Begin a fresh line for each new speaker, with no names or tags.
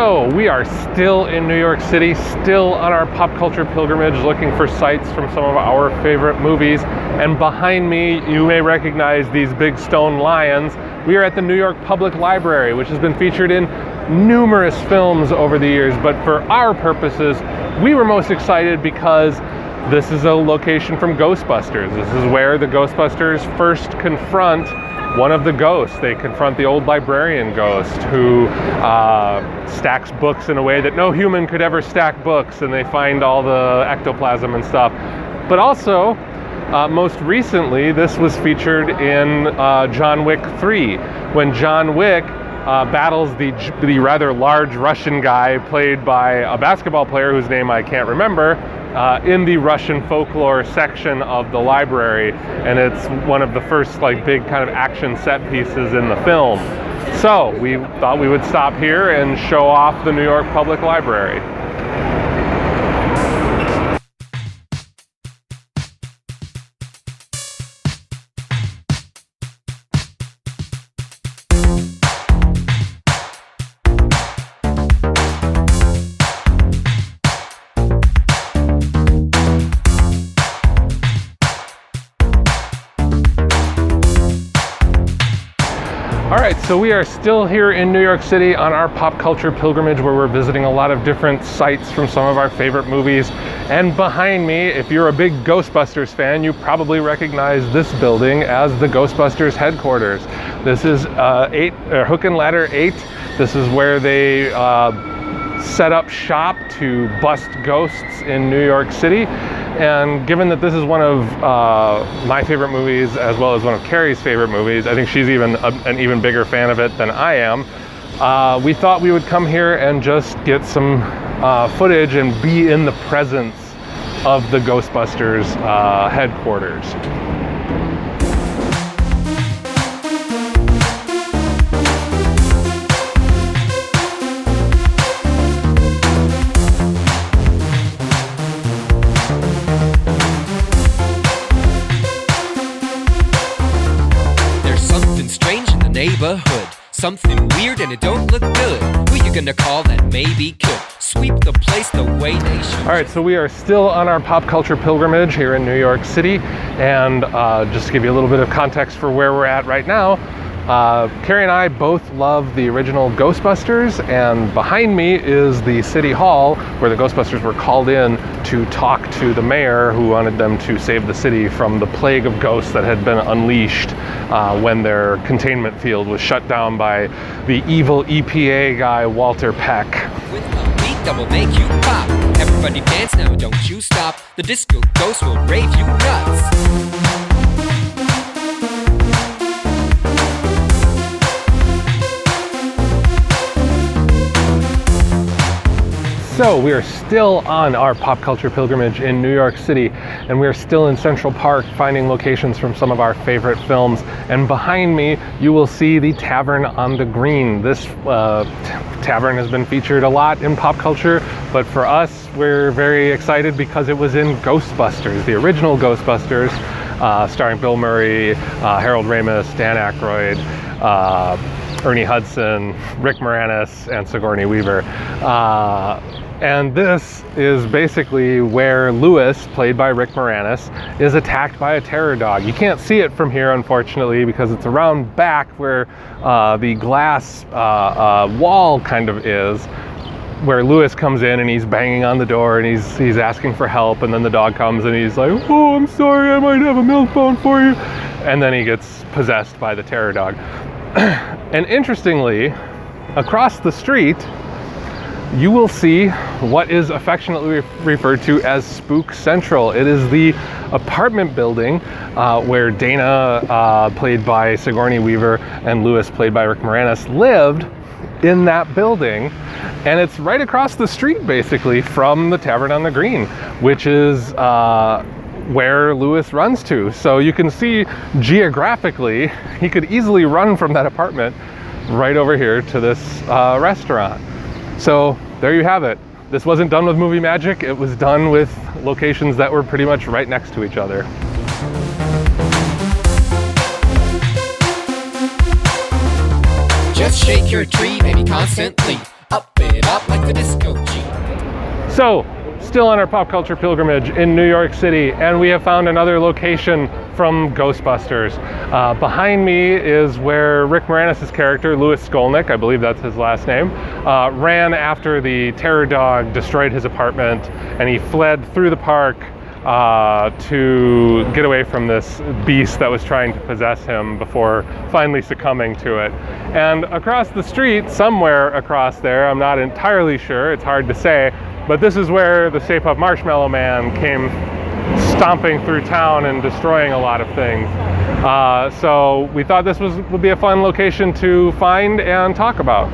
So we are still in New York City, still on our pop culture pilgrimage, looking for sights from some of our favorite movies. And behind me, you may recognize these big stone lions. We are at the New York Public Library, which has been featured in numerous films over the years. But for our purposes, we were most excited because this is a location from Ghostbusters. This is where the Ghostbusters first confront one of the ghosts. They confront the old librarian ghost who stacks books in a way that no human could ever stack books, and they find all the ectoplasm and stuff. But also, most recently, this was featured in John Wick 3, when John Wick battles the rather large Russian guy played by a basketball player whose name I can't remember, in the Russian folklore section of the library, and it's one of the first big kind of action set pieces in the film. So we thought we would stop here and show off the New York Public Library. Alright, so we are still here in New York City on our pop culture pilgrimage, where we're visiting a lot of different sites from some of our favorite movies. And behind me, if you're a big Ghostbusters fan, you probably recognize this building as the Ghostbusters headquarters. This is Hook and Ladder 8. This is where they set up shop to bust ghosts in New York City. And given that this is one of my favorite movies, as well as one of Carrie's favorite movies, I think she's even an even bigger fan of it than I am, we thought we would come here and just get some footage and be in the presence of the Ghostbusters headquarters.
Neighborhood, something weird and it don't look good. Who you gonna call that maybe could sweep the place the way they should?
All right, so we are still on our pop culture pilgrimage here in New York City, and just to give you a little bit of context for where we're at right now, Carrie and I both love the original Ghostbusters, and behind me is the City Hall where the Ghostbusters were called in to talk to the mayor, who wanted them to save the city from the plague of ghosts that had been unleashed when their containment field was shut down by the evil EPA guy, Walter Peck.
With a beat that will make you pop. Everybody dance now, don't you stop. The disco ghost will rave you nuts.
So we are still on our pop culture pilgrimage in New York City, and we are still in Central Park finding locations from some of our favorite films. And behind me, you will see the Tavern on the Green. This tavern has been featured a lot in pop culture, but for us, we're very excited because it was in Ghostbusters, the original Ghostbusters, starring Bill Murray, Harold Ramis, Dan Aykroyd, Ernie Hudson, Rick Moranis, and Sigourney Weaver. And this is basically where Louis, played by Rick Moranis, is attacked by a terror dog. You can't see it from here, unfortunately, because it's around back where the glass wall kind of is, where Louis comes in and he's banging on the door and he's asking for help, and then the dog comes and he's like, "Oh, I'm sorry, I might have a milk bone for you," and then he gets possessed by the terror dog. And interestingly, across the street, you will see what is affectionately referred to as Spook Central. It is the apartment building where Dana, played by Sigourney Weaver, and Louis, played by Rick Moranis, lived in that building. And it's right across the street, basically, from the Tavern on the Green, which is where Louis runs to. So you can see geographically, he could easily run from that apartment right over here to this restaurant. So there you have it. This wasn't done with movie magic. It was done with locations that were pretty much right next to each other.
Just shake your tree, maybe constantly. Up it up like the disco G.
So, still on our pop culture pilgrimage in New York City, and we have found another location from Ghostbusters. Behind me is where Rick Moranis' character, Louis Skolnick, I believe that's his last name, ran after the terror dog destroyed his apartment, and he fled through the park to get away from this beast that was trying to possess him before finally succumbing to it. And across the street, somewhere across there, I'm not entirely sure, it's hard to say, but this is where the Stay Puft Marshmallow Man came stomping through town and destroying a lot of things. So we thought this would be a fun location to find and talk about.